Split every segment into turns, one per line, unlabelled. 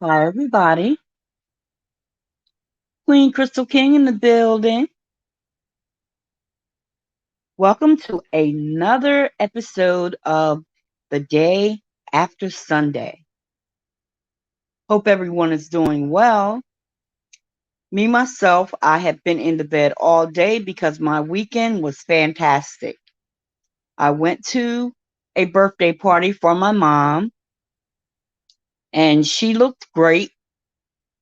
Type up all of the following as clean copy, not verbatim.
Hi, everybody. Queen Crystal King in the building. Welcome to another episode of The Day After Sunday. Hope everyone is doing well. Me, myself, I have been in the bed all day because my weekend was fantastic. I went to a birthday party for my mom, and she looked great.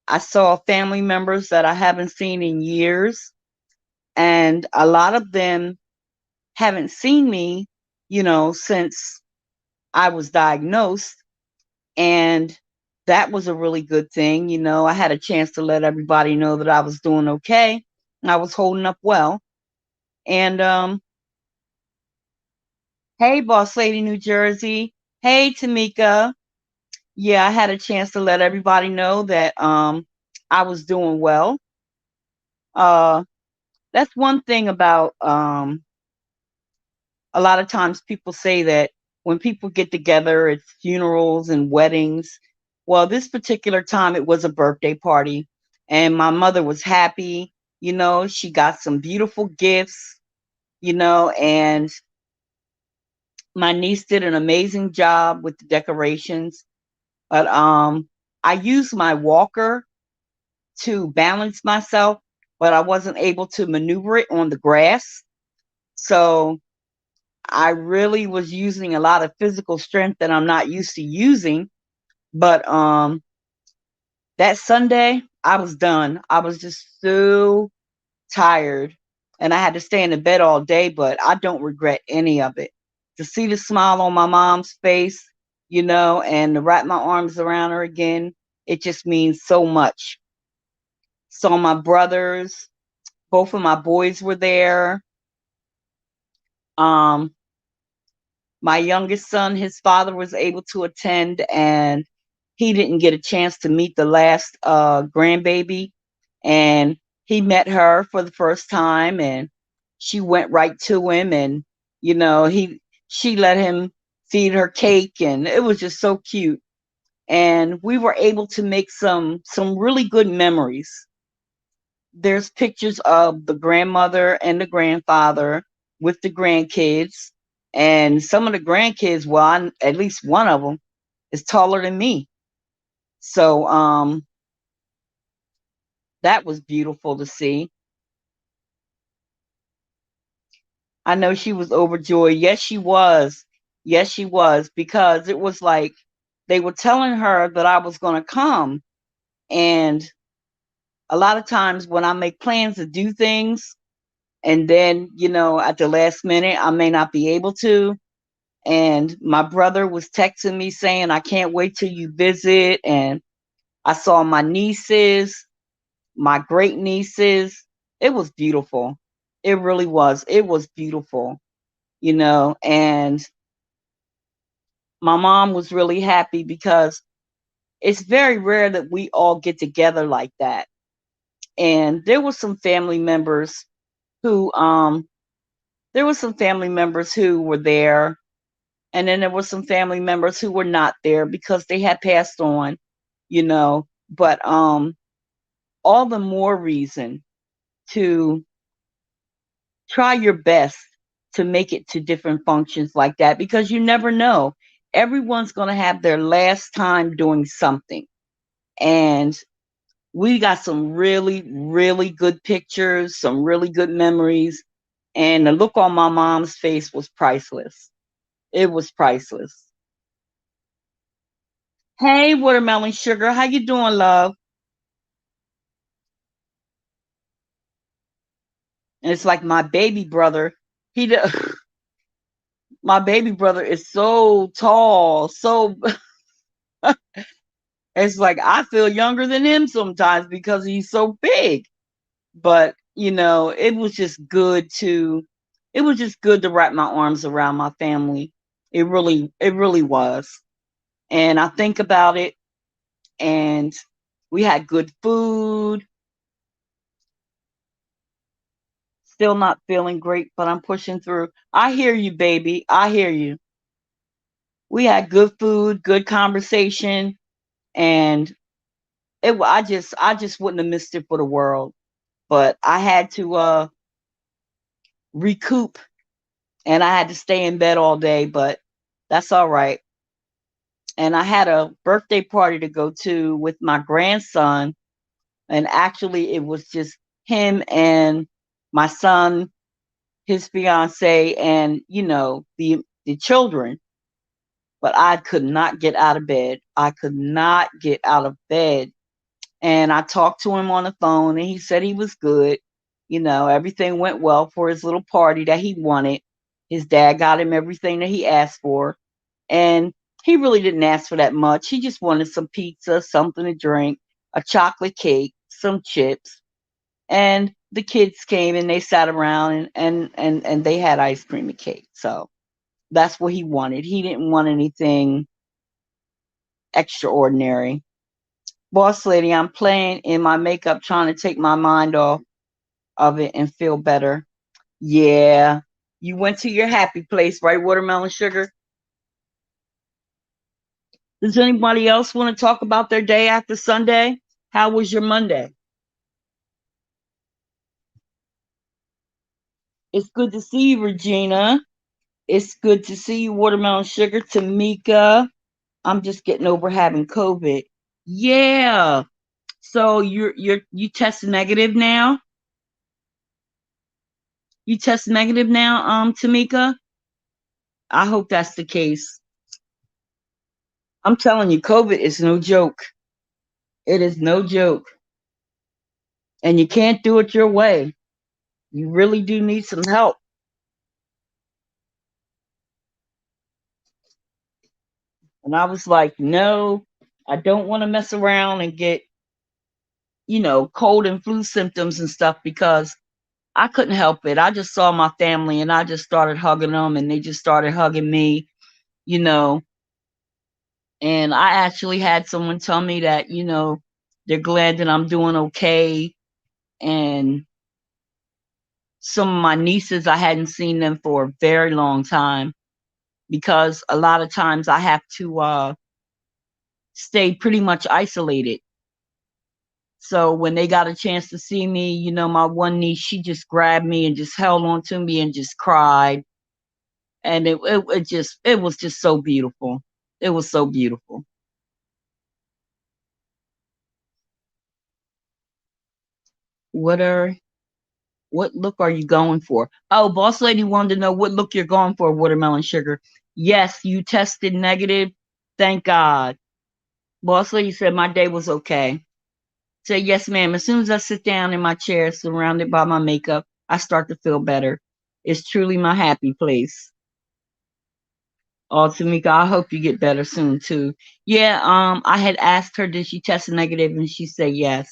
I saw family members that I haven't seen in years, and a lot of them haven't seen me, since I was diagnosed. And that was a really good thing. I had a chance to let everybody know that I was doing okay. I was holding up well. And hey, Boss Lady New Jersey. Hey, Tamika. Yeah, I had a chance to let everybody know that I was doing well. Uh, that's one thing about a lot of times people say that when people get together, it's funerals and weddings. Well, this particular time, it was a birthday party, and my mother was happy. She got some beautiful gifts, and my niece did an amazing job with the decorations. But I used my walker to balance myself, but I wasn't able to maneuver it on the grass. So I really was using a lot of physical strength that I'm not used to using. But that Sunday, I was done. I was just so tired, and I had to stay in the bed all day, but I don't regret any of it. To see the smile on my mom's face, and to wrap my arms around her again, it just means so much. Saw my brothers, both of my boys were there. Um, my youngest son, his father was able to attend, and he didn't get a chance to meet the last grandbaby. And he met her for the first time, and she went right to him, and she let him feed her cake, and it was just so cute. And we were able to make some really good memories. There's pictures of the grandmother and the grandfather with the grandkids. And some of the grandkids, well, at least one of them is taller than me. So that was beautiful to see. I know she was overjoyed. Yes, she was. Yes, she was, because it was like they were telling her that I was going to come. And a lot of times when I make plans to do things, and then, at the last minute, I may not be able to. And my brother was texting me saying, I can't wait till you visit. And I saw my nieces, my great nieces. It was beautiful. It really was. It was beautiful, and my mom was really happy because it's very rare that we all get together like that. And who there were some family members who were there, and then there were some family members who were not there because they had passed on, but all the more reason to try your best to make it to different functions like that, because you never know. Everyone's going to have their last time doing something. And we got some really, really good pictures, some really good memories. And the look on my mom's face was priceless. It was priceless. Hey, Watermelon Sugar, how you doing, love? And it's like my baby brother. He, my baby brother is so tall, so it's like I feel younger than him sometimes because he's so big. But it was just good to wrap my arms around my family. It really was. And I think about it, and we had good food. Still not feeling great, but I'm pushing through. I hear you, baby. I hear you. We had good food, good conversation, and I just wouldn't have missed it for the world. But I had to recoup, and I had to stay in bed all day, but that's all right. And I had a birthday party to go to with my grandson, and actually it was just him and my son, his fiance, and the children. But I could not get out of bed. I could not get out of bed. And I talked to him on the phone, and he said he was good. Everything went well for his little party that he wanted. His dad got him everything that he asked for. And he really didn't ask for that much. He just wanted some pizza, something to drink, a chocolate cake, some chips. And the kids came and they sat around, and they had ice cream and cake. So that's what he wanted. He didn't want anything extraordinary. Boss lady, I'm playing in my makeup trying to take my mind off of it and feel better. Yeah. You went to your happy place, right, Watermelon Sugar? Does anybody else want to talk about their day after Sunday? How was your Monday? It's good to see you, Regina. It's good to see you, Watermelon Sugar. Tamika. I'm just getting over having COVID. Yeah. So you test negative now? You test negative now, Tamika? I hope that's the case. I'm telling you, COVID is no joke. It is no joke. And you can't do it your way. You really do need some help. And I was like, no, I don't want to mess around and get, cold and flu symptoms and stuff, because I couldn't help it. I just saw my family and I just started hugging them, and they just started hugging me, you know. And I actually had someone tell me that, they're glad that I'm doing okay. And some of my nieces, I hadn't seen them for a very long time, because a lot of times I have to stay pretty much isolated. So when they got a chance to see me, my one niece, she just grabbed me and just held on to me and just cried. And it was just so beautiful. It was so beautiful. What are what look are you going for? Oh, boss lady wanted to know what look you're going for, Watermelon Sugar. Yes, you tested negative. Thank God. Boss lady said my day was okay. Say yes, ma'am. As soon as I sit down in my chair, surrounded by my makeup, I start to feel better. It's truly my happy place. Oh, Tamika, I hope you get better soon too. Yeah, I had asked her, did she test negative, and she said yes.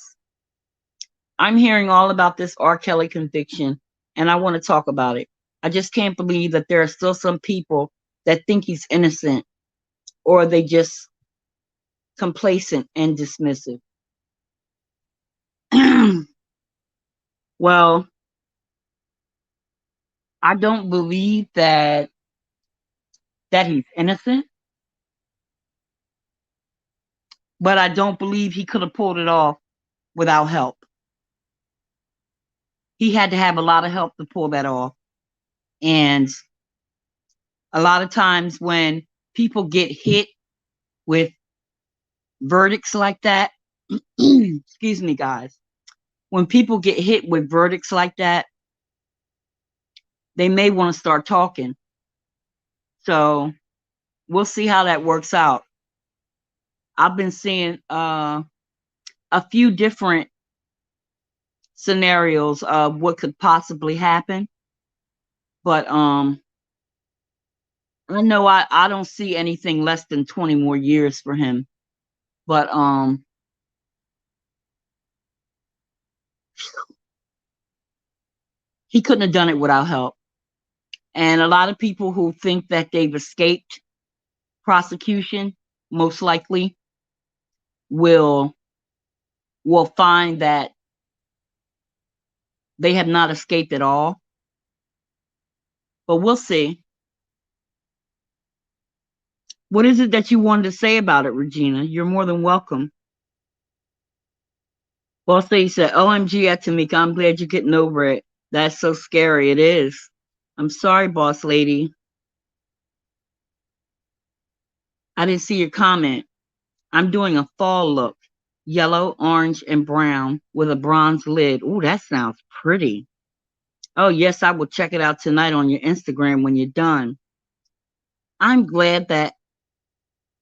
I'm hearing all about this R. Kelly conviction, and I want to talk about it. I just can't believe that there are still some people that think he's innocent, or they just complacent and dismissive. Well, I don't believe that he's innocent, but I don't believe he could have pulled it off without help. He had to have a lot of help to pull that off. And a lot of times when people get hit with verdicts like that, excuse me, guys, when people get hit with verdicts like that, they may want to start talking. So we'll see how that works out. I've been seeing a few different scenarios of what could possibly happen, but I know I don't see anything less than 20 more years for him. But he couldn't have done it without help. And a lot of people who think that they've escaped prosecution most likely will find that they have not escaped at all. But we'll see. What is it that you wanted to say about it, Regina? You're more than welcome. Boss lady said, OMG at Tamika, I'm glad you're getting over it. That's so scary. It is. I'm sorry, boss lady. I didn't see your comment. I'm doing a fall look. Yellow, orange, and brown with a bronze lid. Ooh, that sounds pretty. Oh, yes, I will check it out tonight on your Instagram when you're done. I'm glad that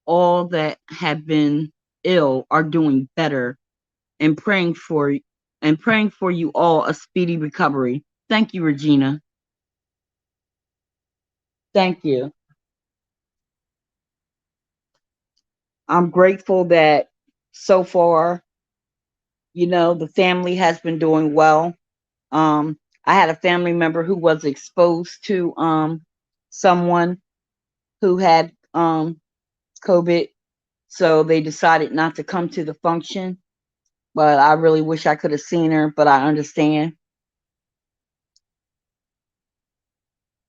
all that have been ill are doing better and praying for you all a speedy recovery. Thank you, Regina. Thank you. I'm grateful that so far, the family has been doing well. I had a family member who was exposed to someone who had COVID, so they decided not to come to the function. But I really wish I could have seen her, but I understand.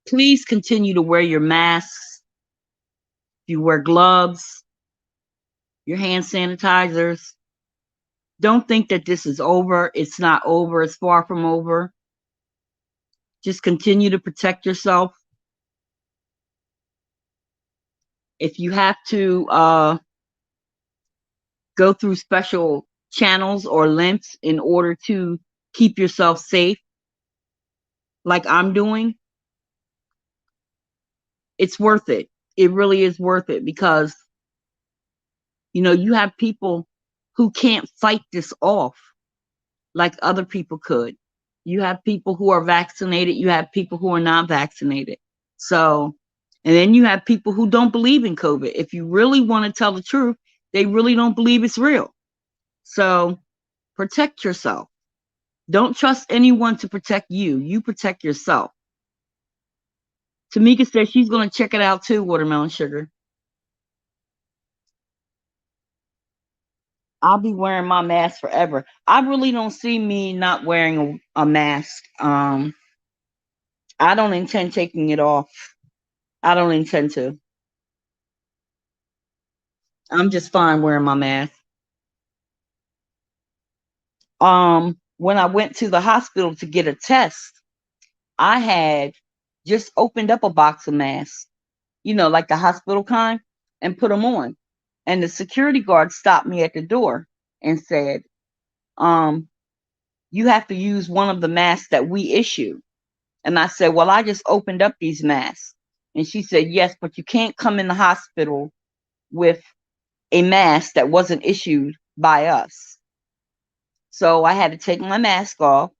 Please continue to wear your masks. You wear gloves, your hand sanitizers. Don't think that this is over. It's not over. It's far from over. Just continue to protect yourself. If you have to go through special channels or links in order to keep yourself safe, like I'm doing, it's worth it. It really is worth it because, you have people who can't fight this off like other people could. You have people who are vaccinated, you have people who are not vaccinated. So, and then you have people who don't believe in COVID. If you really want to tell the truth, they really don't believe it's real. So, protect yourself. Don't trust anyone to protect you. You protect yourself. Tamika says she's going to check it out too, watermelon sugar. I'll be wearing my mask forever. I really don't see me not wearing a mask. I don't intend taking it off. I don't intend to. I'm just fine wearing my mask. When I went to the hospital to get a test, I had just opened up a box of masks, like the hospital kind, and put them on. And the security guard stopped me at the door and said, um, you have to use one of the masks that we issue. And I said, well, I just opened up these masks. And she said, yes, but you can't come in the hospital with a mask that wasn't issued by us. So I had to take my mask off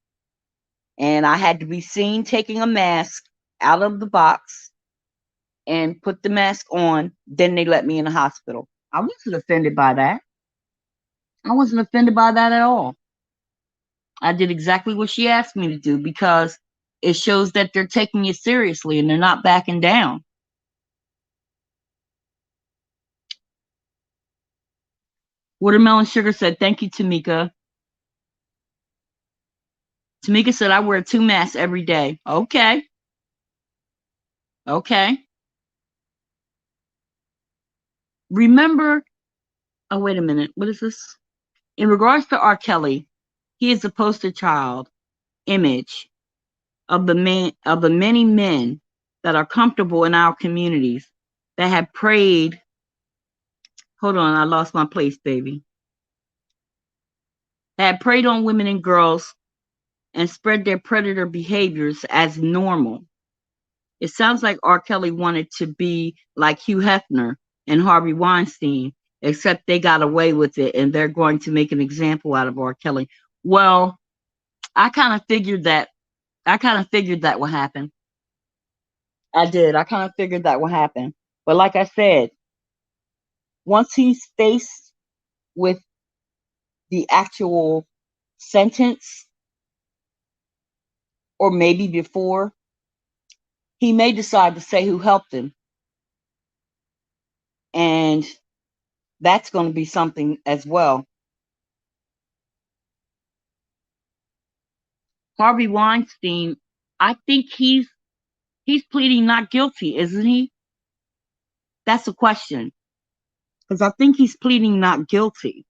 and I had to be seen taking a mask out of the box and put the mask on. Then they let me in the hospital. I wasn't offended by that. I wasn't offended by that at all. I did exactly what she asked me to do because it shows that they're taking it seriously and they're not backing down. Watermelon Sugar said, thank you, Tamika. Tamika said, I wear 2 masks every day. Okay. Okay. Remember, oh, wait a minute. What is this? In regards to R. Kelly, he is the poster child image of the many men that are comfortable in our communities that have preyed. Hold on, I lost my place, baby. That have preyed on women and girls and spread their predator behaviors as normal. It sounds like R. Kelly wanted to be like Hugh Hefner and Harvey Weinstein, except they got away with it and they're going to make an example out of R. Kelly. Well, I kind of figured that. I kind of figured that would happen. I did. I kind of figured that would happen. But like I said, once he's faced with the actual sentence, or maybe before, he may decide to say who helped him. And that's going to be something as well. Harvey Weinstein, I think he's pleading not guilty, isn't he? That's a question. Because I think he's pleading not guilty.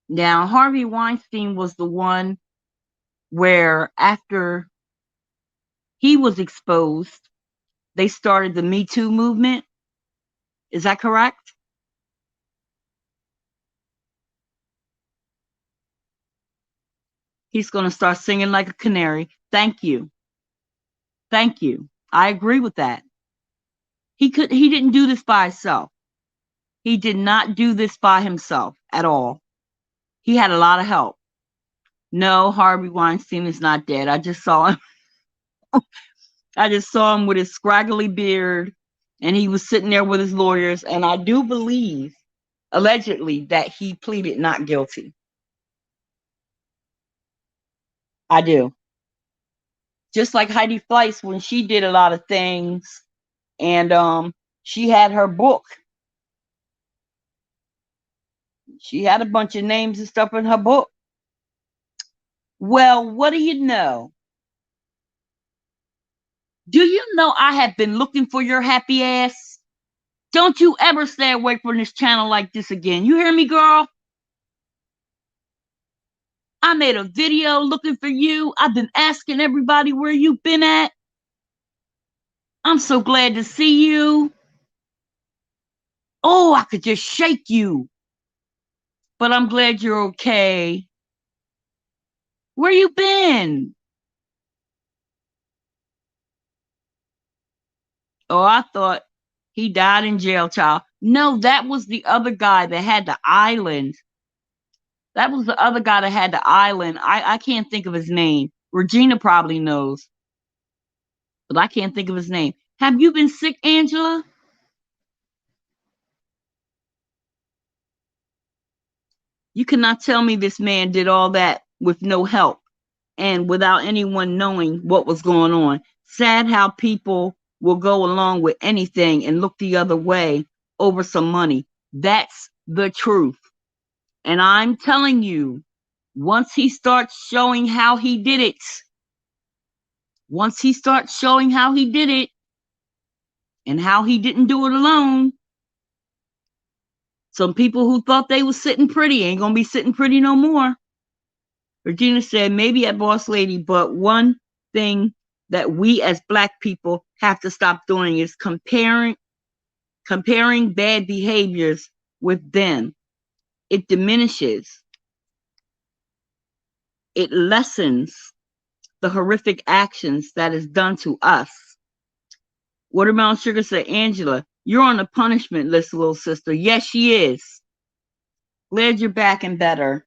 Now, Harvey Weinstein was the one where after he was exposed, they started the Me Too movement. Is that correct? He's going to start singing like a canary. Thank you. Thank you. I agree with that. He didn't do this by himself. He did not do this by himself at all. He had a lot of help. No, Harvey Weinstein is not dead. I just saw him. I just saw him with his scraggly beard, and he was sitting there with his lawyers. And I do believe, allegedly, that he pleaded not guilty. I do. Just like Heidi Fleiss, when she did a lot of things, and she had her book. She had a bunch of names and stuff in her book. Well, what do you know? Do you know I have been looking for your happy ass? Don't you ever stay away from this channel like this again. You hear me, girl? I made a video looking for you. I've been asking everybody where you've been at. I'm so glad to see you. Oh, I could just shake you. But I'm glad you're okay. Where you been? Oh, I thought he died in jail, child. No, that was the other guy that had the island. That was the other guy that had the island. I can't think of his name. Regina probably knows, but I can't think of his name. Have you been sick, Angela? You cannot tell me this man did all that with no help and without anyone knowing what was going on. Sad how people will go along with anything and look the other way over some money. That's the truth. And I'm telling you, once he starts showing how he did it, once he starts showing how he did it and how he didn't do it alone, some people who thought they was sitting pretty ain't gonna be sitting pretty no more. Regina said, maybe at Boss Lady, but one thing that we as Black people have to stop doing is comparing bad behaviors with them. It diminishes, it lessens the horrific actions that is done to us. Watermelon Sugar said, Angela, you're on the punishment list, little sister. Yes, she is. Glad you're back and better.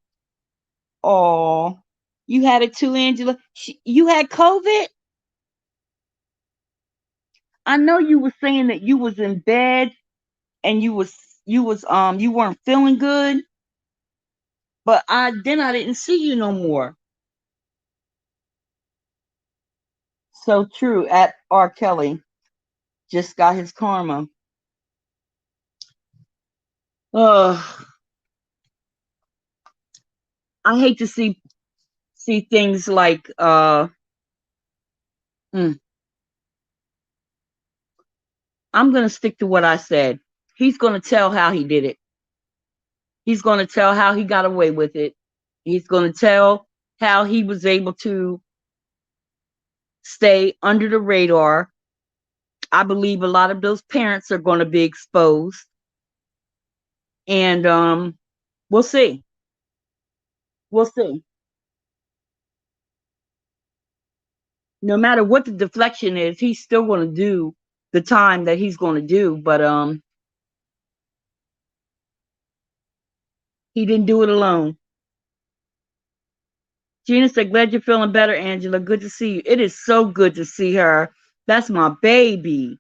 Oh, you had it too, Angela. You had COVID? I know you were saying that you was in bed and you weren't feeling good, but I didn't see you no more. So true. At R. Kelly just got his karma. Oh, I hate to see things like mm, I'm gonna stick to what I said. He's gonna tell how he did it. He's gonna tell how he got away with it. He's gonna tell how he was able to stay under the radar. I believe a lot of those parents are going to be exposed, and we'll see. We'll see. No matter what the deflection is, he's still going to do the time that he's going to do. But he didn't do it alone. Gina said, "Glad you're feeling better, Angela. Good to see you. It is so good to see her. That's my baby."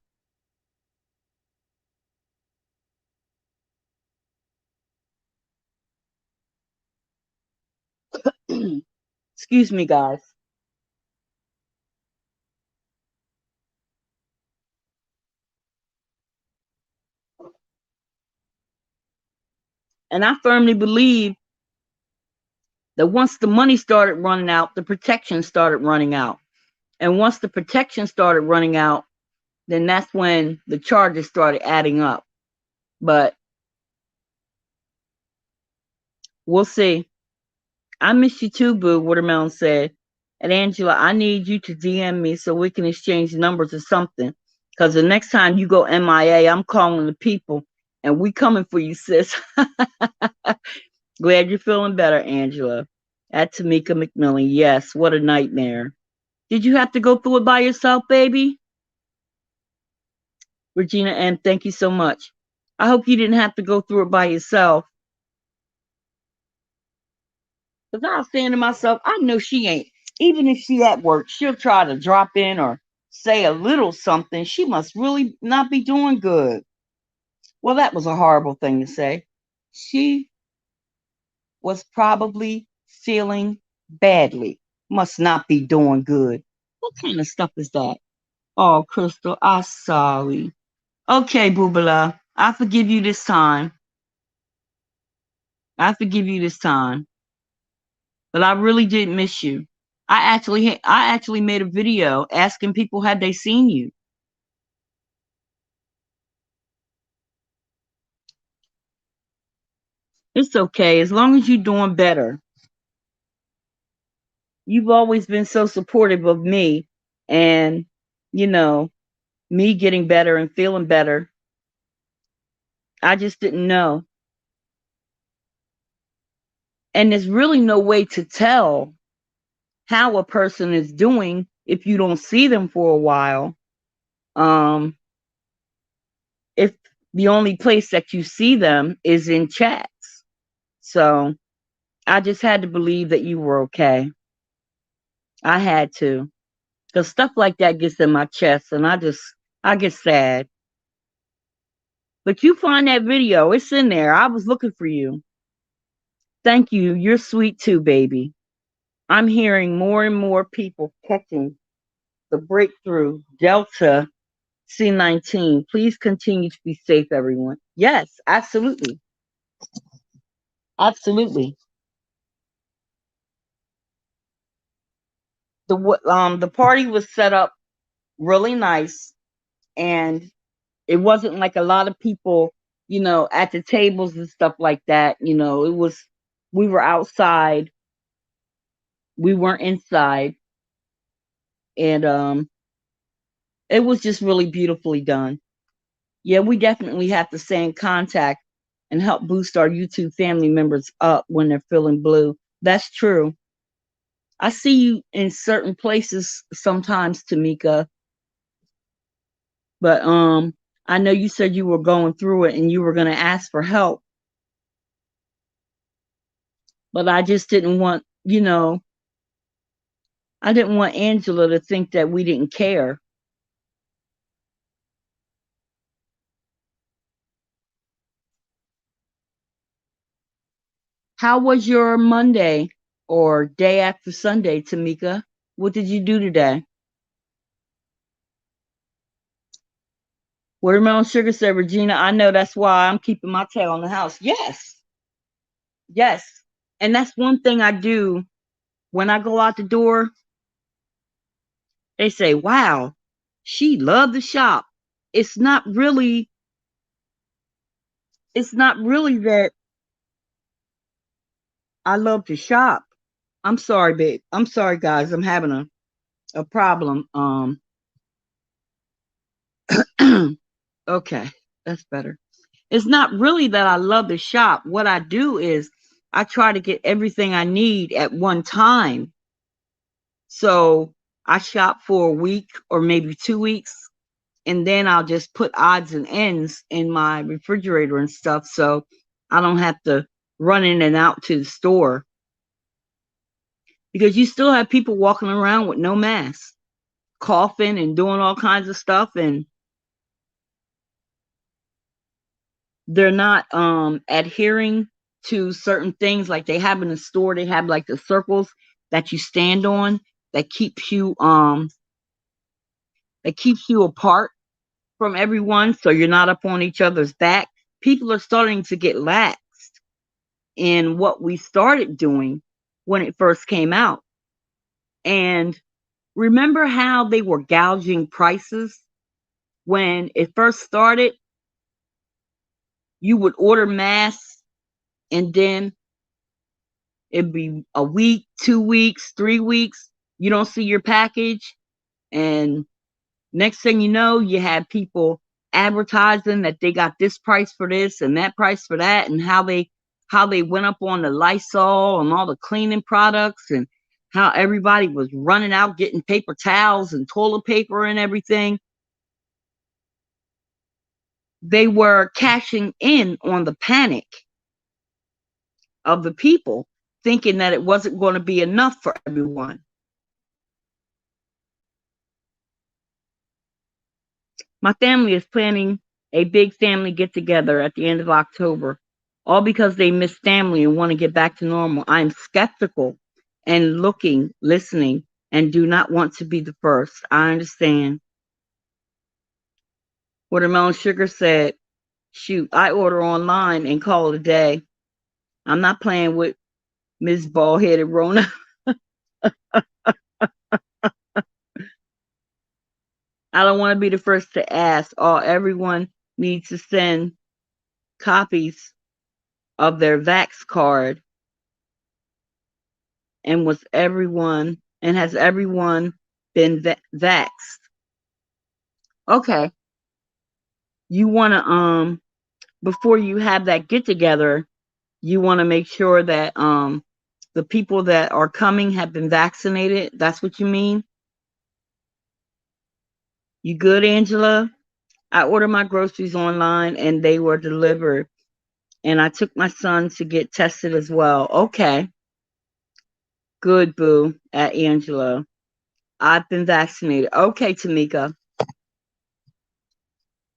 Excuse me, guys. And I firmly believe that once the money started running out, the protection started running out. And once the protection started running out, then that's when the charges started adding up. But we'll see. I miss you too, boo, Watermelon said. And Angela, I need you to DM me so we can exchange numbers or something. Because the next time you go MIA, I'm calling the people and we coming for you, sis. Glad you're feeling better, Angela. At Tamika McMillan. Yes, what a nightmare. Did you have to go through it by yourself, baby? Regina M., thank you so much. I hope you didn't have to go through it by yourself. Because I was saying to myself, I know she ain't. Even if she at work, she'll try to drop in or say a little something. She must really not be doing good. Well, that was a horrible thing to say. She was probably feeling badly. Must not be doing good. What kind of stuff is that? Oh, Crystal, I'm sorry. Okay, Boobala, I forgive you this time. I forgive you this time. But I really did miss you. I actually made a video asking people had they seen you. It's okay as long as you're doing better. You've always been so supportive of me and you know, me getting better and feeling better. I just didn't know. And there's really no way to tell how a person is doing if you don't see them for a while. Um, if the only place that you see them is in chats. So I just had to believe that you were okay. I had to. Because stuff like that gets in my chest and I get sad. But you find that video, it's in there. I was looking for you. Thank you. You're sweet too, baby. I'm hearing more and more people catching the breakthrough Delta C19. Please continue to be safe, everyone. Yes, absolutely. Absolutely. The party was set up really nice and it wasn't like a lot of people, at the tables and stuff like that. We were outside, we weren't inside, and it was just really beautifully done. Yeah, we definitely have to stay in contact and help boost our YouTube family members up when they're feeling blue. That's true. I see you in certain places sometimes, Tamika, but I know you said you were going through it and you were going to ask for help, but I just didn't want, I didn't want Angela to think that we didn't care. How was your Monday or day after Sunday, Tamika? What did you do today? Watermelon Sugar said, Regina, I know that's why I'm keeping my tail on the house. Yes, yes. And that's one thing I do when I go out the door. They say, wow, she loved the shop. It's not really, it's not really that I love to shop. I'm sorry, babe. I'm sorry, guys. I'm having a problem. Okay, that's better. It's not really that I love to shop. What I do is I try to get everything I need at one time. So I shop for a week or maybe 2 weeks, and then I'll just put odds and ends in my refrigerator and stuff so I don't have to run in and out to the store because you still have people walking around with no mask, coughing and doing all kinds of stuff, and they're not adhering to certain things like they have in the store. They have like the circles that you stand on that keeps you apart from everyone so you're not up on each other's back. People are starting to get laxed in what we started doing when it first came out. And remember how they were gouging prices when it first started? You would order masks and then It'd be a week, 2 weeks, 3 weeks. You don't see your package. And next thing you know, you have people advertising that they got this price for this and that price for that, and how they went up on the Lysol and all the cleaning products, and how everybody was running out getting paper towels and toilet paper and everything. They were cashing in on the panic of the people, thinking that it wasn't going to be enough for everyone. My family is planning a big family get together at the end of October, all because they miss family and want to get back to normal. I am skeptical and looking, listening, and do not want to be the first. I understand. Watermelon Sugar said, shoot, I order online and call it a day. I'm not playing with Ms. Bald-headed Rona. I don't want to be the first to ask. Everyone needs to send copies of their Vax card. And has everyone been vaxxed? Okay. You want to, before you have that get together, you want to make sure that the people that are coming have been vaccinated. That's what you mean? You good, Angela? I ordered my groceries online and they were delivered. And I took my son to get tested as well. Okay. Good, boo, at Angela. I've been vaccinated. Okay, Tamika.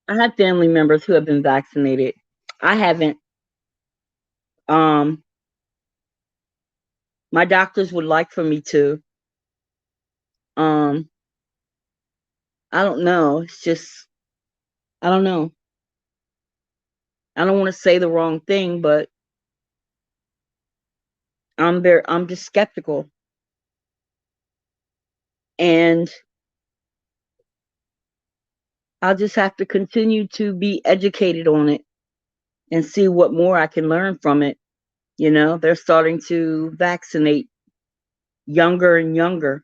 I have family members who have been vaccinated. I haven't. Um, my doctors would like for me to. Um, I don't know. It's just, I don't know. I don't want to say the wrong thing, but I'm just skeptical. And I'll just have to continue to be educated on it and see what more I can learn from it. They're starting to vaccinate younger and younger.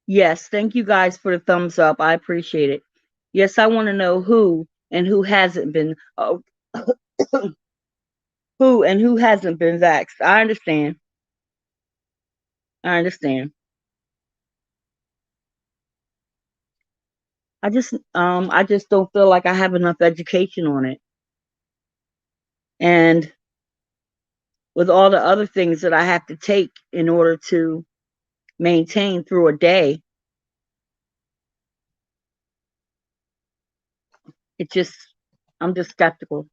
Yes, thank you guys for the thumbs up. I appreciate it. Yes, I want to know who and who hasn't been who and who hasn't been vaxxed. I understand. I understand. I just don't feel like I have enough education on it. And with all the other things that I have to take in order to maintain through a day, it just I'm just skeptical.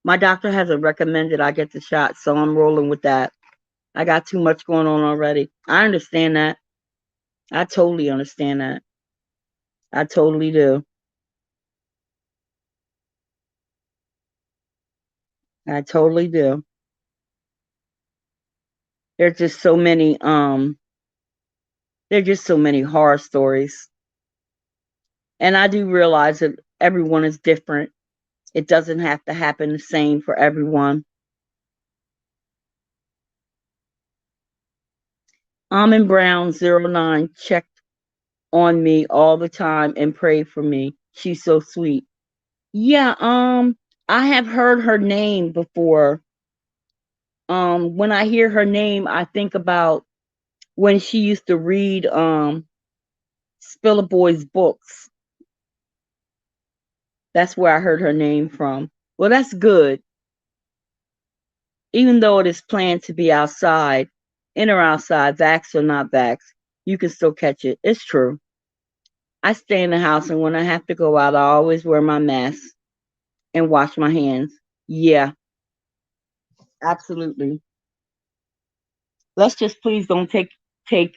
My doctor hasn't recommended I get the shot, so I'm rolling with that. I got too much going on already. I understand that. I totally understand that. I totally do. I totally do. There's just so many there's just so many horror stories. And I do realize that everyone is different. It doesn't have to happen the same for everyone. Almond Brown 09 checked on me all the time and prayed for me. She's so sweet. Yeah, I have heard her name before. When I hear her name, I think about when she used to read Spiller Boy's books. That's where I heard her name from. Well, that's good. Even though it is planned to be outside, in or outside, vax or not vax, you can still catch it. It's true. I stay in the house, and when I have to go out, I always wear my mask and wash my hands. Yeah, absolutely. Let's just please don't take take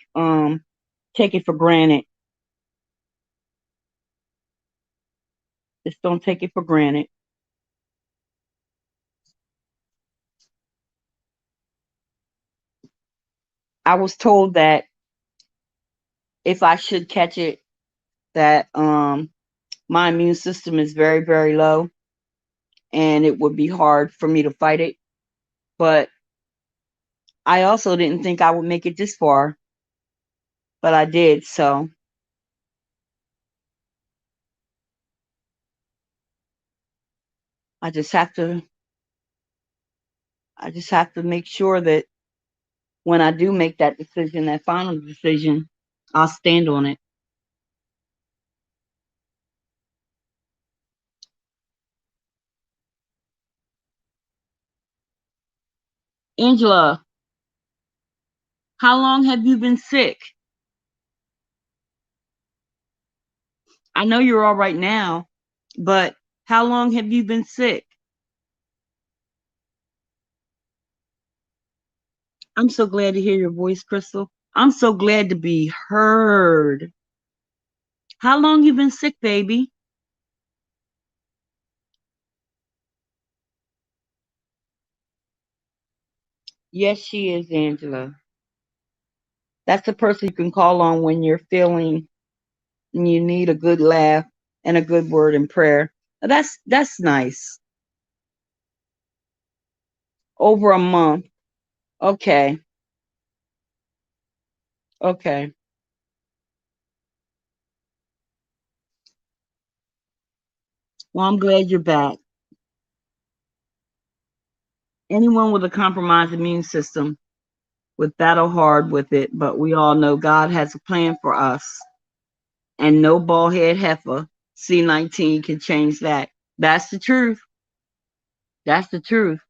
it for granted. Just don't take it for granted. I was told that if I should catch it, that my immune system is very, very low and it would be hard for me to fight it. But I also didn't think I would make it this far, but I did. So I just have to I just have to make sure that when I do make that decision, that final decision, I'll stand on it. Angela, how long have you been sick? I know you're all right now, but how long have you been sick? I'm so glad to hear your voice, Crystal. I'm so glad to be heard. How long you been sick, baby? Yes, she is, Angela. That's the person you can call on when you're feeling and you need a good laugh and a good word in prayer. That's nice. Over a month. Okay. Okay. Well, I'm glad you're back. Anyone with a compromised immune system would battle hard with it, but we all know God has a plan for us, and no bald head heifer C19 can change that. That's the truth. That's the truth.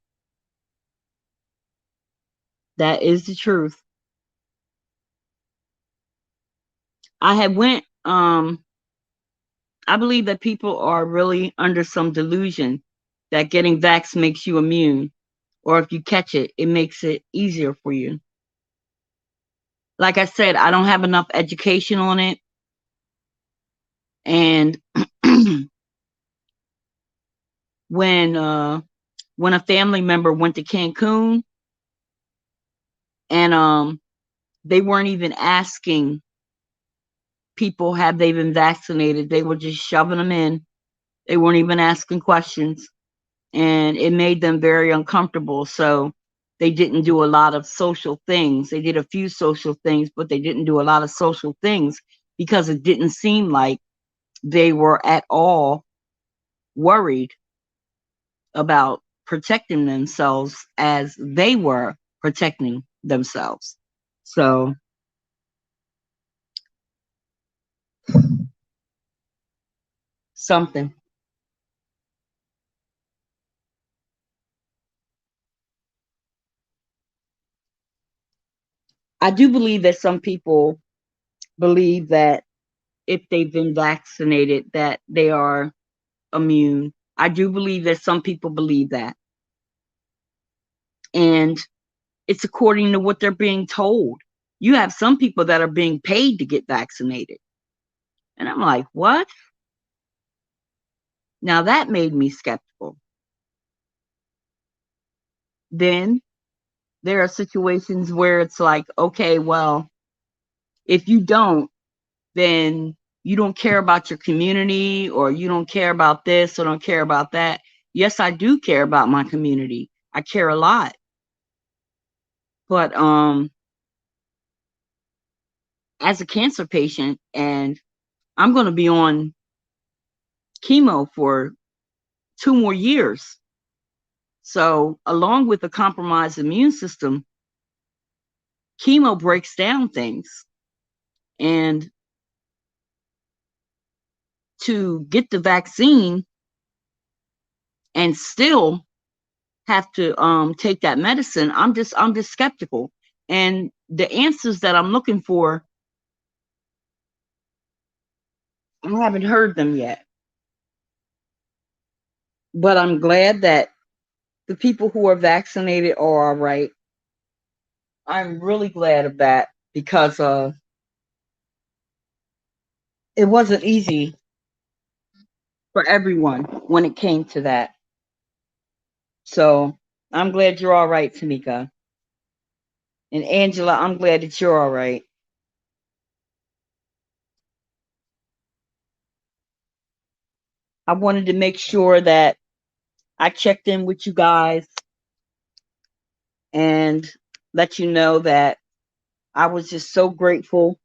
That is the truth. I had went I believe that people are really under some delusion that getting vax makes you immune, or if you catch it, it makes it easier for you. Like I said, I don't have enough education on it. And when uh, when a family member went to Cancun and they weren't even asking people have they been vaccinated, they were just shoving them in. They weren't even asking questions, and it made them very uncomfortable. So they didn't do a lot of social things. They did a few social things, but they didn't do a lot of social things because it didn't seem like they were at all worried about protecting themselves as they were protecting themselves. So something. I do believe that some people believe that if they've been vaccinated that they are immune. I do believe that some people believe that. And it's according to what they're being told. You have some people that are being paid to get vaccinated. And I'm like, what? Now that made me skeptical. Then there are situations where it's like, okay, well, if you don't, then you don't care about your community or you don't care about this or don't care about that. Yes, I do care about my community. I care a lot. But as a cancer patient, and I'm going to be on chemo for 2 more years. So, along with a compromised immune system, chemo breaks down things. And to get the vaccine and still have to take that medicine, I'm just skeptical. And the answers that I'm looking for, I haven't heard them yet. But I'm glad that the people who are vaccinated are all right. I'm really glad of that because it wasn't easy for everyone when it came to that. So I'm glad you're all right, Tamika. And Angela, I'm glad that you're all right. I wanted to make sure that I checked in with you guys and let you know that I was just so grateful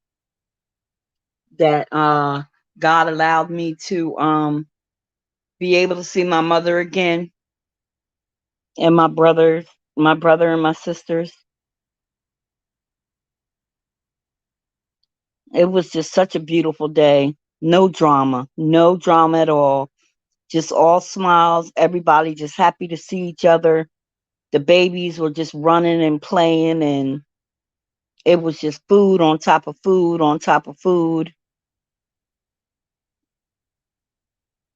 that God allowed me to be able to see my mother again, and my brother and my sisters. It was just such a beautiful day. No drama at all. Just all smiles, everybody just happy to see each other. The babies were just running and playing, and it was just food on top of food on top of food.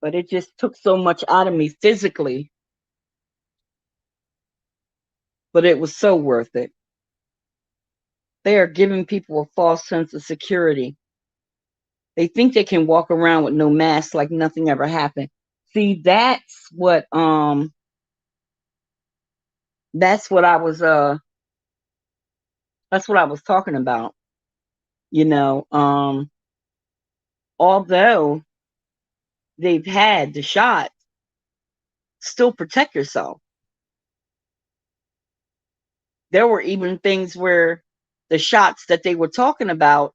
But it just took so much out of me physically, but it was so worth it. They are giving people a false sense of security. They think they can walk around with no mask like nothing ever happened. See, that's what I was that's what I was talking about. You know, although they've had the shot, still protect yourself. There were even things where the shots that they were talking about,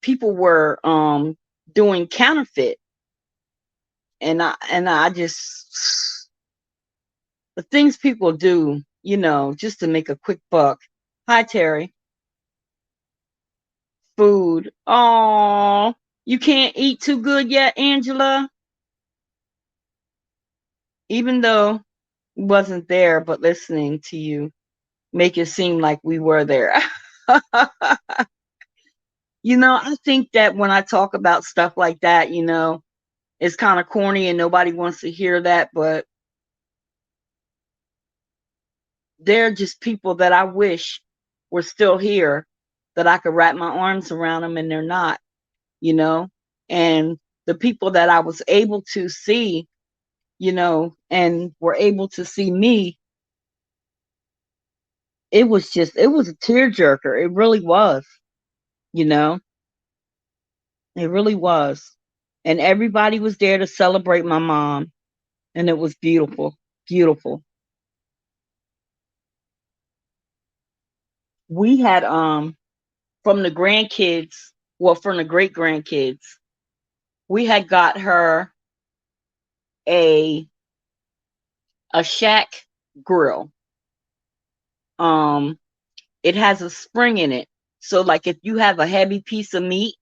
people were doing counterfeit, and I just, the things people do, just to make a quick buck. Hi, Terry. Food. Oh, you can't eat too good yet, Angela? Even though wasn't there, but listening to you make it seem like we were there. I think that when I talk about stuff like that, it's kind of corny and nobody wants to hear that, but they're just people that I wish were still here, that I could wrap my arms around them, and they're not, you know? And the people that I was able to see, and were able to see me, it was a tearjerker. It really was, you know? It really was. And everybody was there to celebrate my mom, and it was beautiful, beautiful. We had from the grandkids, well, from the great grandkids, we had got her a a shack grill. Um, it has a spring in it, so like if you have a heavy piece of meat,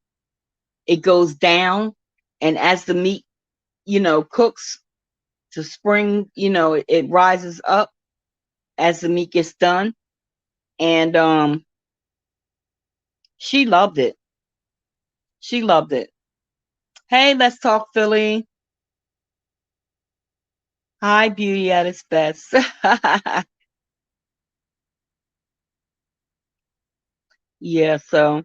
it goes down, and as the meat, cooks, the spring, it rises up as the meat gets done, and she loved it. She loved it. Hey, let's talk Philly. Hi, beauty at its best. Yeah, so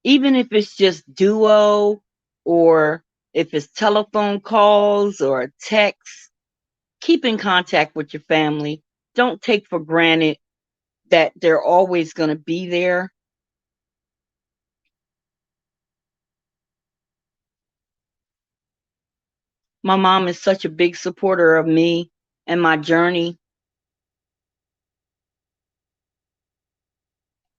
even if it's just duo, or if it's telephone calls or text, keep in contact with your family. Don't take for granted that they're always going to be there. My mom is such a big supporter of me and my journey,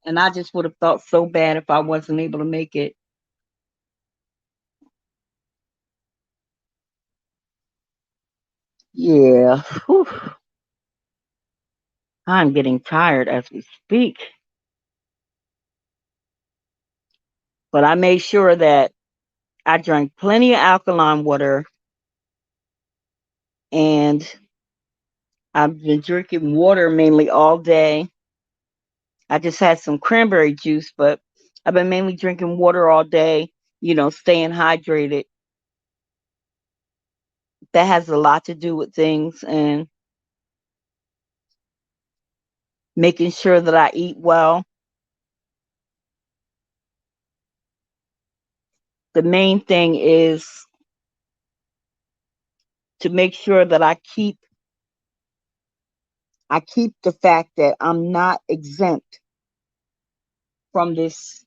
and I just would have felt so bad if I wasn't able to make it. Yeah. Whew. I'm getting tired as we speak. But I made sure that I drank plenty of alkaline water, and I've been drinking water mainly all day. I just had some cranberry juice, but I've been mainly drinking water all day, staying hydrated. That has a lot to do with things, and making sure that I eat well. The main thing is to make sure that I keep the fact that I'm not exempt from this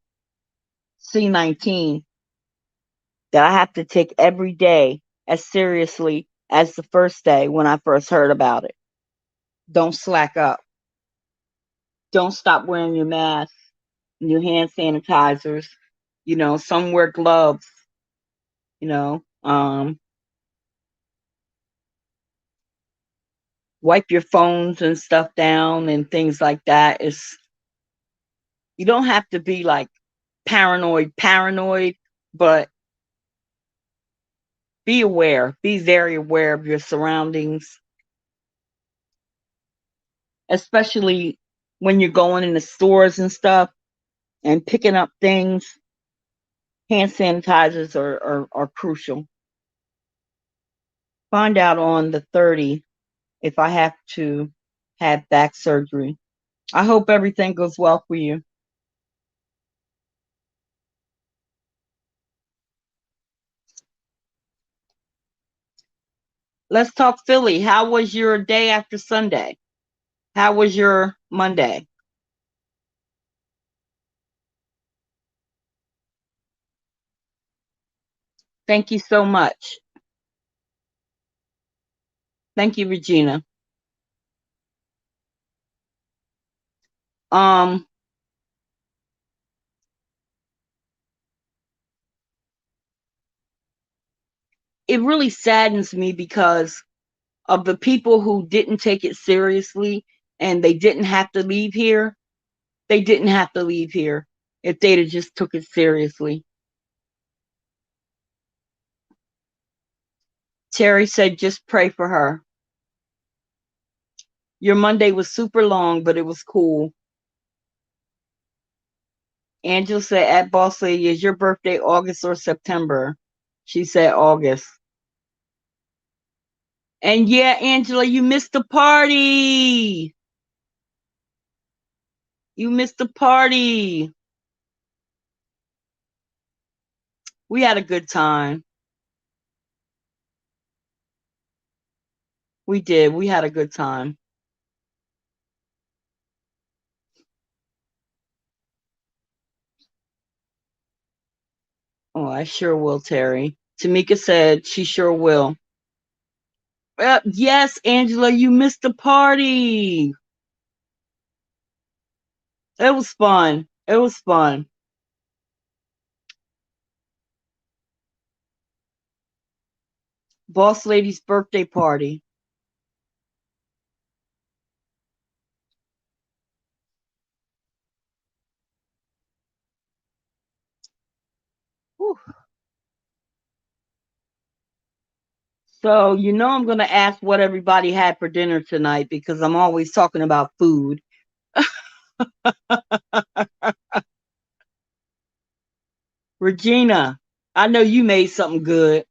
C-19, that I have to take every day as seriously as the first day when I first heard about it. Don't slack up. Don't stop wearing your mask, your hand sanitizers. Some wear gloves, you know. Wipe your phones and stuff down and things like that. You don't have to be like paranoid, but be aware. Be very aware of your surroundings, especially when you're going in the stores and stuff and picking up things. Hand sanitizers are crucial. Find out on the 30th if I have to have back surgery. I hope everything goes well for you. Let's talk Philly. How was your day after Sunday? How was your Monday? Thank you so much. Thank you, Regina. Um, it really saddens me because of the people who didn't take it seriously and they didn't have to leave here. They didn't have to leave here if they'd have just took it seriously. Terry said, just pray for her. Your Monday was super long, but it was cool. Angela said, at Boss Lady, is your birthday August or September? She said August. And yeah, Angela, you missed the party. You missed the party. We had a good time. We did. We had a good time. Oh, I sure will, Terry. Tamika said she sure will. Yes, Angela, you missed the party. It was fun. It was fun. Boss Lady's birthday party. Whew. So, I'm going to ask what everybody had for dinner tonight because I'm always talking about food. Regina, I know you made something good.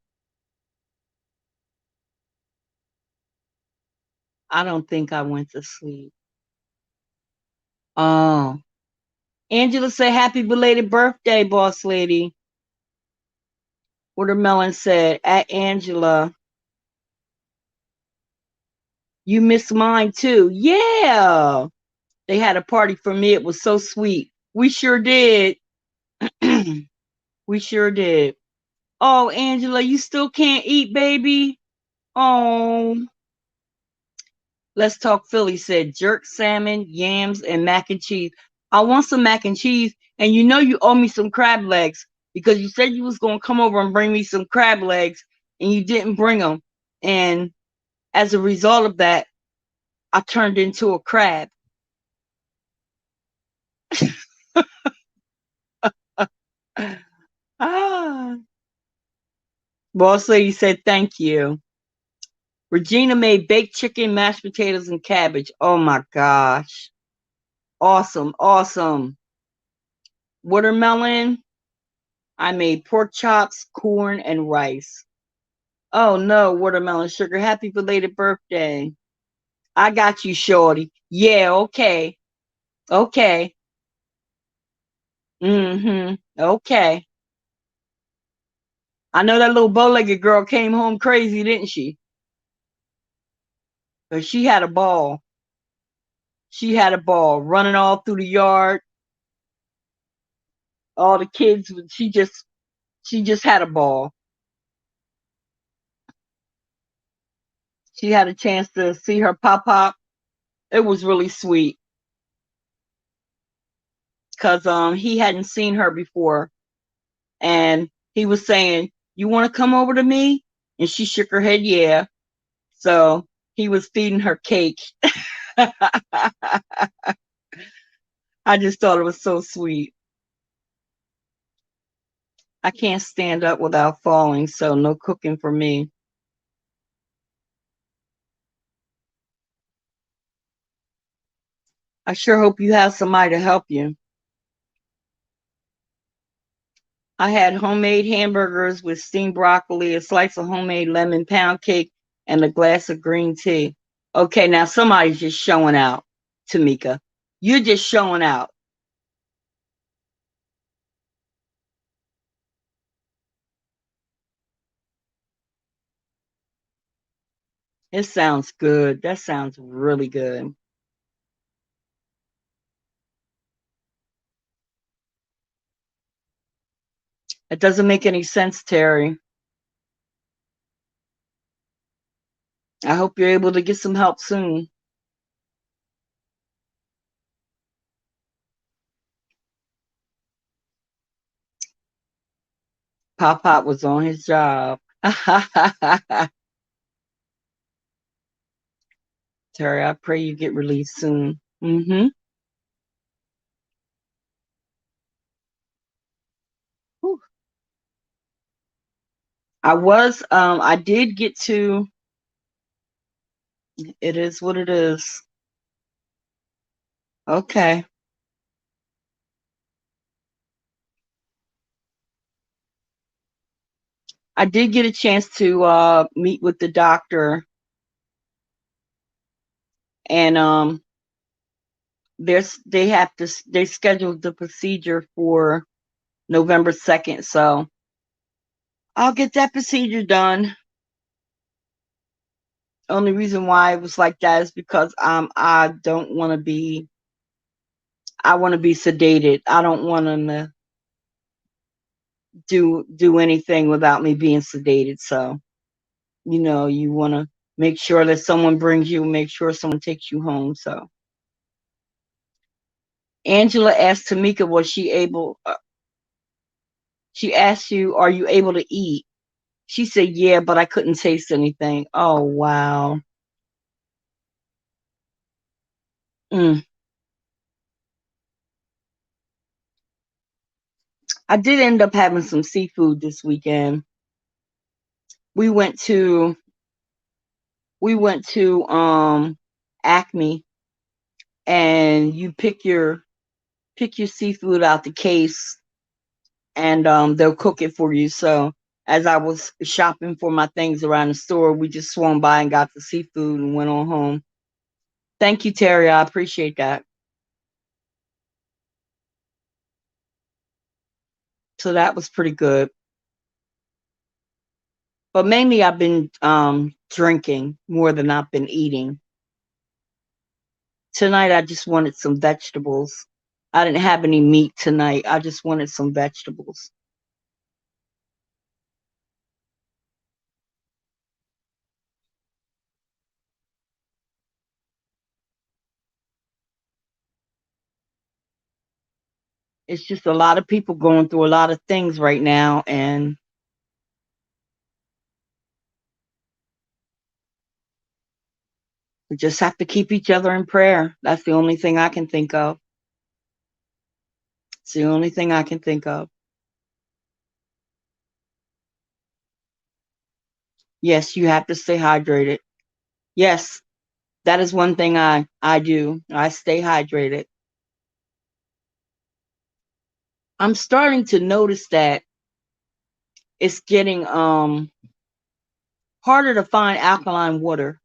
I don't think I went to sleep. Oh. Angela said, happy belated birthday, boss lady. Watermelon said, at Angela, you missed mine too. Yeah. They had a party for me. It was so sweet. We sure did. We sure did. Oh, Angela, you still can't eat, baby? Oh. Let's Talk Philly said jerk salmon, yams, and mac and cheese. I want some mac and cheese, and you owe me some crab legs because you said you was gonna come over and bring me some crab legs, and you didn't bring them. And as a result of that, I turned into a crab. Ah. Boss lady said thank you. Regina made baked chicken, mashed potatoes, and cabbage. Oh my gosh. Awesome, awesome. Watermelon. I made pork chops, corn, and rice. Oh no, watermelon sugar. Happy belated birthday. I got you, shorty. Yeah, okay. Okay. Mm-hmm. Okay. I know that little bow-legged girl came home crazy, didn't she? But she had a ball. She had a ball running all through the yard. All the kids, she just had a ball. She had a chance to see her pop pop. It was really sweet because he hadn't seen her before, and he was saying, "You want to come over to me?" And she shook her head, yeah. So he was feeding her cake. I just thought it was so sweet. I can't stand up without falling, so no cooking for me. I sure hope you have somebody to help you. I had homemade hamburgers with steamed broccoli, a slice of homemade lemon pound cake, and a glass of green tea. Okay, now somebody's just showing out, Tamika. You're just showing out. It sounds good. That sounds really good. It doesn't make any sense, Terry. I hope you're able to get some help soon. Pop Pop was on his job. Terry, I pray you get released soon. I did get to, it is what it is. Okay. I did get a chance to meet with the doctor, and they scheduled the procedure for November 2nd, so I'll get that procedure done. Only reason why it was like that is because I don't want to be, I want to be sedated. I don't want them to do anything without me being sedated. So, you want to make sure that someone brings you, make sure someone takes you home. So Angela asked Tamika, was she able, she asked you, are you able to eat? She said, yeah, but I couldn't taste anything. Oh, wow. Mm. I did end up having some seafood this weekend. We went to we went to Acme, and you pick your seafood out the case, and they'll cook it for you. So as I was shopping for my things around the store, we just swung by and got the seafood and went on home. Thank you, Terry. I appreciate that. So that was pretty good. But mainly I've been drinking more than I've been eating. Tonight I just wanted some vegetables. I didn't have any meat tonight. I just wanted some vegetables. It's just a lot of people going through a lot of things right now, and we just have to keep each other in prayer. That's the only thing I can think of. It's the only thing I can think of. Yes, you have to stay hydrated. Yes, that is one thing I do. I stay hydrated. I'm starting to notice that it's getting harder to find alkaline water.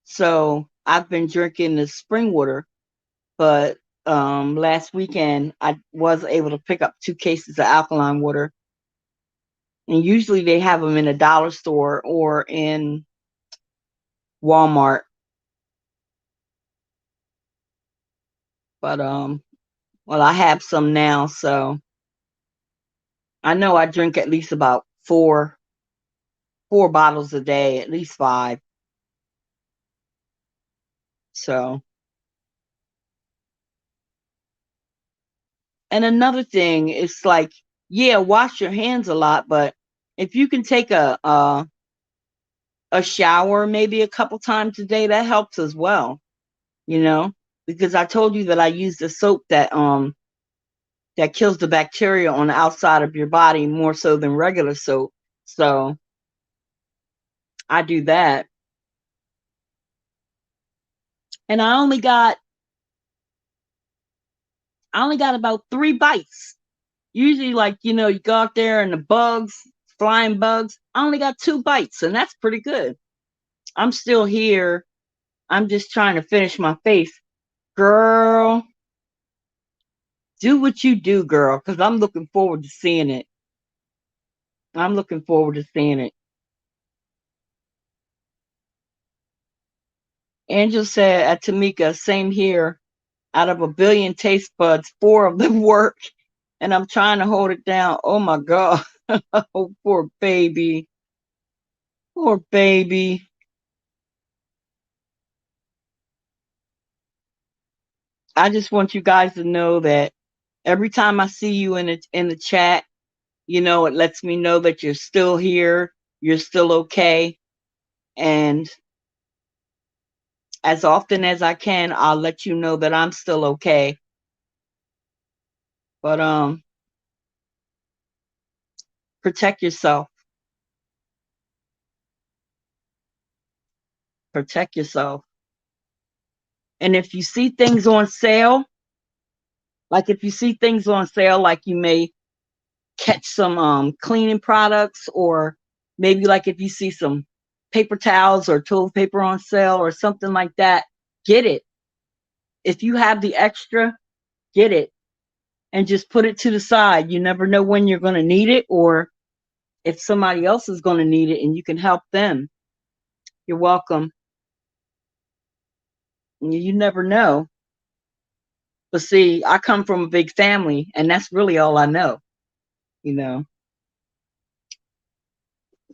So I've been drinking the spring water, but last weekend I was able to pick up 2 cases of alkaline water, and usually they have them in a dollar store or in Walmart. But well, I have some now, so I know I drink at least about four bottles a day, at least five. So, and another thing is like, yeah, wash your hands a lot, but if you can take a shower maybe a couple times a day, that helps as well, you know, because I told you that I use the soap that kills the bacteria on the outside of your body more so than regular soap. So I do that. And I only got about 3 bites. Usually, like, you go out there and the bugs, flying bugs. I only got 2 bites, and that's pretty good. I'm still here. I'm just trying to finish my face. Girl, do what you do, girl, because I'm looking forward to seeing it. I'm looking forward to seeing it. Angel said at Tamika, same here. Out of a billion taste buds, 4 of them work, and I'm trying to hold it down. Oh my God. Oh, poor baby. Poor baby. I just want you guys to know that every time I see you in the chat, it lets me know that you're still here, you're still okay, and as often as I can, I'll let you know that I'm still okay. But protect yourself. Protect yourself. And if you see things on sale, like if you see things on sale, like you may catch some cleaning products, or maybe like if you see some paper towels or toilet paper on sale or something like that, get it. If you have the extra, get it and just put it to the side. You never know when you're going to need it, or if somebody else is going to need it and you can help them. You're welcome. You never know. But see, I come from a big family, and that's really all I know, you know,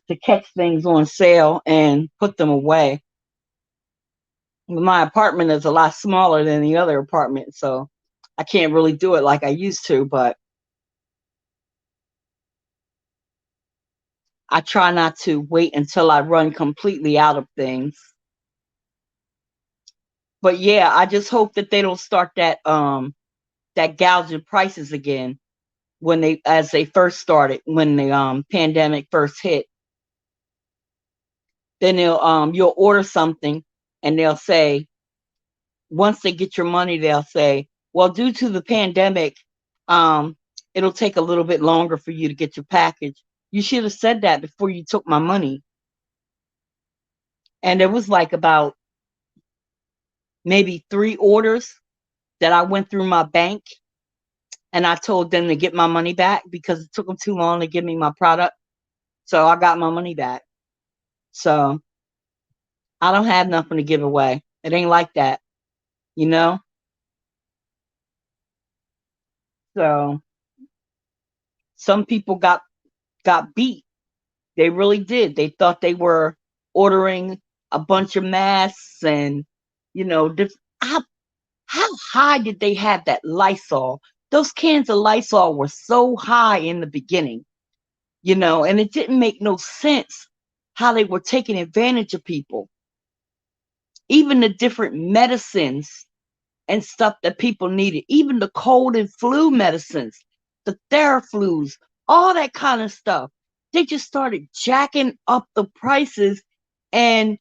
to catch things on sale and put them away. My apartment is a lot smaller than the other apartment, so I can't really do it like I used to, but I try not to wait until I run completely out of things. But yeah, I just hope that they don't start that gouging prices again as they first started, when the pandemic first hit. Then you'll order something, and they'll say, once they get your money, they'll say, well, due to the pandemic, um, it'll take a little bit longer for you to get your package. You should have said that before you took my money. And it was like about maybe 3 orders that I went through my bank, and I told them to get my money back because it took them too long to give me my product. So I got my money back. So I don't have nothing to give away. It ain't like that, you know? So some people got beat. They really did. They thought they were ordering a bunch of masks, and how high did they have that Lysol? Those cans of Lysol were so high in the beginning, and it didn't make no sense how they were taking advantage of people. Even the different medicines and stuff that people needed, even the cold and flu medicines, the Theraflus, all that kind of stuff. They just started jacking up the prices. And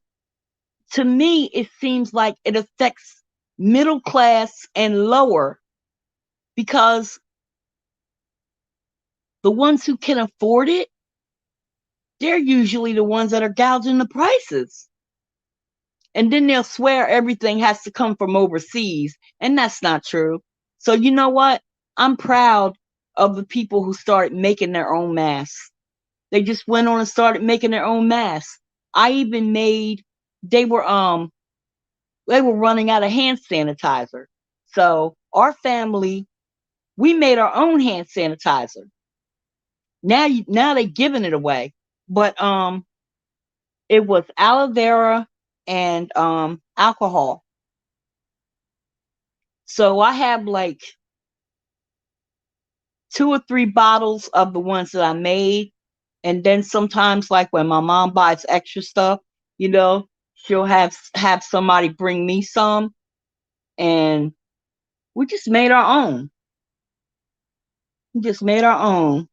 to me, it seems like it affects middle class and lower, because the ones who can afford it, they're usually the ones that are gouging the prices. And then they'll swear everything has to come from overseas, and that's not true. So you know what? I'm proud of the people who started making their own masks. They just went on and started making their own masks. I even made they were running out of hand sanitizer. So our family, we made our own hand sanitizer. Now they're giving it away. But it was aloe vera and alcohol. So I have like 2 or 3 bottles of the ones that I made. And then sometimes, like when my mom buys extra stuff, you know, she'll have somebody bring me some, and we just made our own. We just made our own.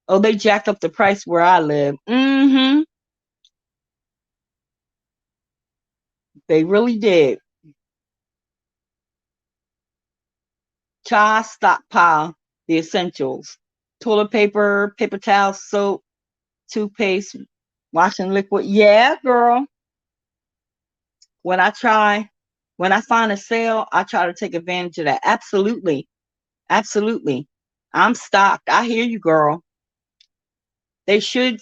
Oh, they jacked up the price where I live. Mm-hmm. They really did. Chai stockpile, the essentials. Toilet paper, paper towels, soap, toothpaste, washing liquid. Yeah, girl. When I try, when I find a sale, I try to take advantage of that. Absolutely. Absolutely. I'm stocked. I hear you, girl. They should,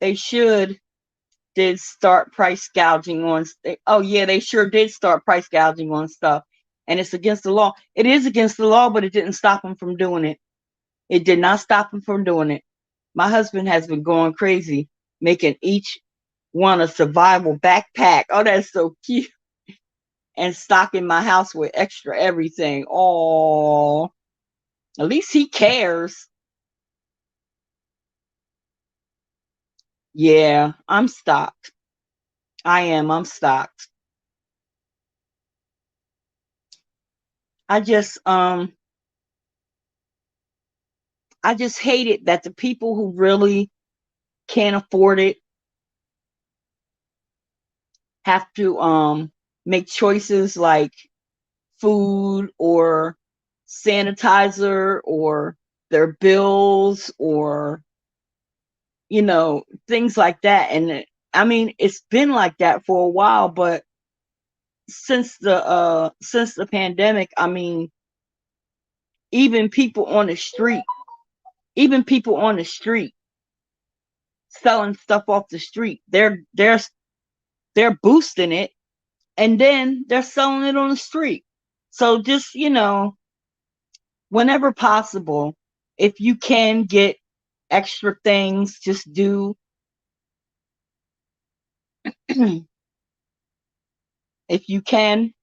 they should did start price gouging on. Oh yeah, they sure did start price gouging on stuff, and it's against the law. It is against the law, but it didn't stop them from doing it. It did not stop them from doing it. My husband has been going crazy, making each one a survival backpack. Oh, that's so cute. And stocking my house with extra everything. Oh, at least he cares. Yeah, I'm stocked. I am. I'm stocked. I just I just hate it that the people who really can't afford it have to make choices like food or sanitizer or their bills or things like that. And I mean, it's been like that for a while, but since the pandemic, I mean, even people on the street even people on the street selling stuff off the street, they're boosting it, and then they're selling it on the street. So just, whenever possible, if you can get extra things, just do. If you can.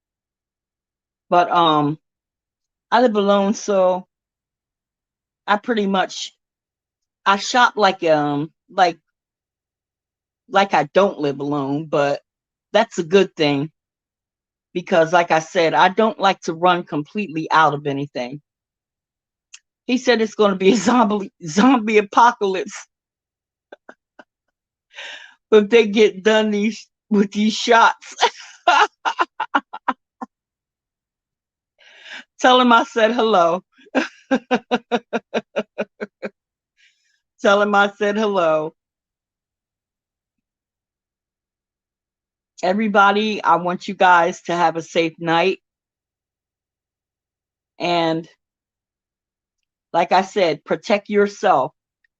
But I live alone, so I pretty much I shop like I don't live alone, but that's a good thing because like I said, I don't like to run completely out of anything. He said it's going to be a zombie apocalypse if they get done these shots. Tell him I said hello. Tell him I said hello. Everybody, I want you guys to have a safe night. And like I said, protect yourself.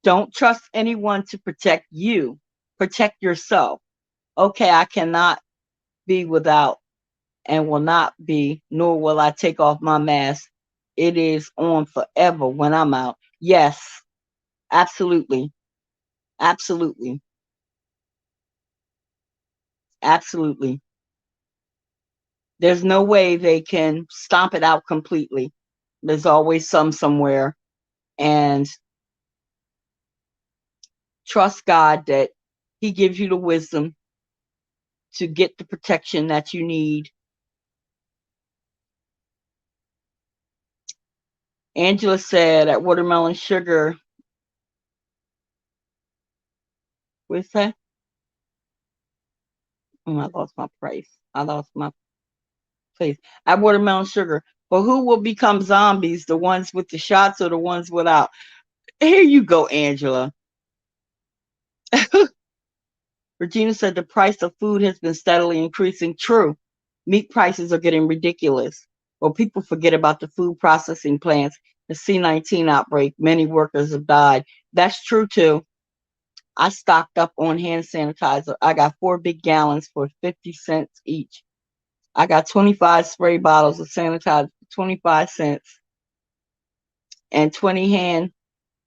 Don't trust anyone to protect you. Protect yourself. Okay, I cannot be without and will not be, nor will I take off my mask. It is on forever when I'm out. Yes, absolutely. Absolutely. Absolutely. There's no way they can stomp it out completely. There's always somewhere. And trust God that He gives you the wisdom to get the protection that you need. Angela said at Watermelon Sugar, what's that? Oh, I lost my price. I lost my place. At Watermelon Sugar. But who will become zombies? The ones with the shots or the ones without? Here you go, Angela. Regina said the price of food has been steadily increasing. True. Meat prices are getting ridiculous. Well, people forget about the food processing plants. The C-19 outbreak, many workers have died. That's true too. I stocked up on hand sanitizer. I got 4 big gallons for 50 cents each. I got 25 spray bottles of sanitizer for 25 cents and 20 hand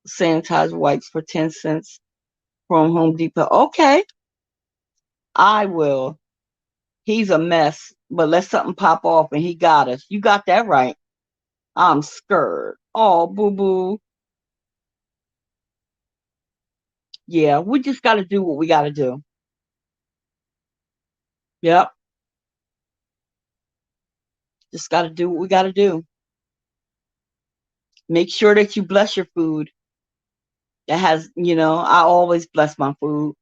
sanitizer wipes for 10 cents from Home Depot. Okay, I will. He's a mess. but let something pop off and he got us. You got that right. I'm scared. Oh, boo boo. Yeah, we just got to do what we got to do. Yep. Just got to do what we got to do. Make sure that you bless your food. That has, I always bless my food.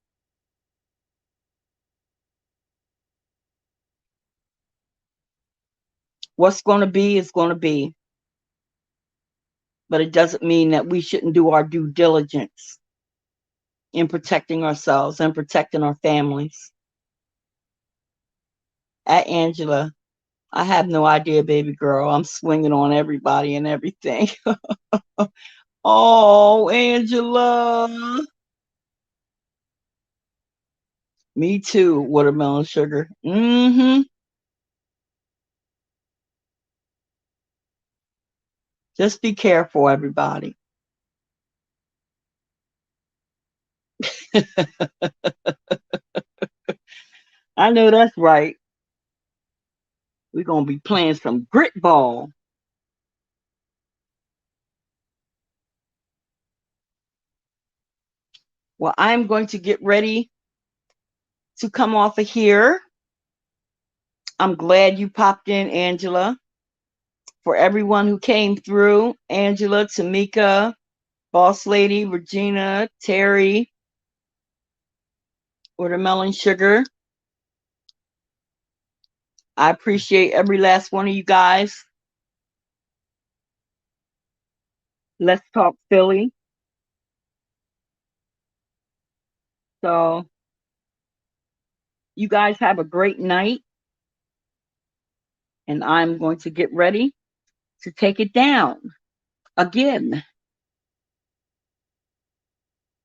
What's going to be is going to be, but it doesn't mean that we shouldn't do our due diligence in protecting ourselves and protecting our families. At Angela, I have no idea, baby girl. I'm swinging on everybody and everything. Oh, Angela. Me too, watermelon sugar. Mm-hmm. Just be careful, everybody. I know that's right. We're going to be playing some grit ball. Well, I'm going to get ready to come off of here. I'm glad you popped in, Angela. For everyone who came through, Angela, Tamika, Boss Lady, Regina, Terry, Watermelon Sugar. I appreciate every last one of you guys. Let's talk Philly. So, you guys have a great night, and I'm going to get ready to take it down again.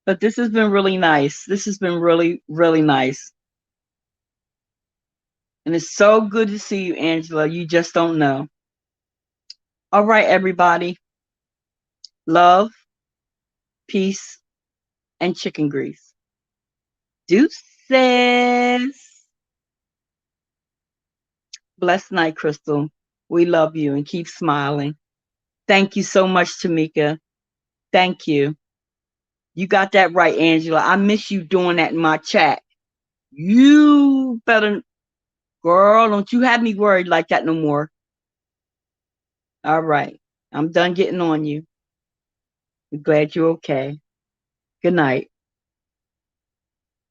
But this has been really nice. This has been really, really nice. And it's so good to see you, Angela. You just don't know. All right, everybody. Love, peace, and chicken grease. Deuces. Blessed night, Crystal. We love you and keep smiling. Thank you so much, Tamika. Thank you. You got that right, Angela. I miss you doing that in my chat. You better, girl, don't you have me worried like that no more. All right. I'm done getting on you. I'm glad you're okay. Good night.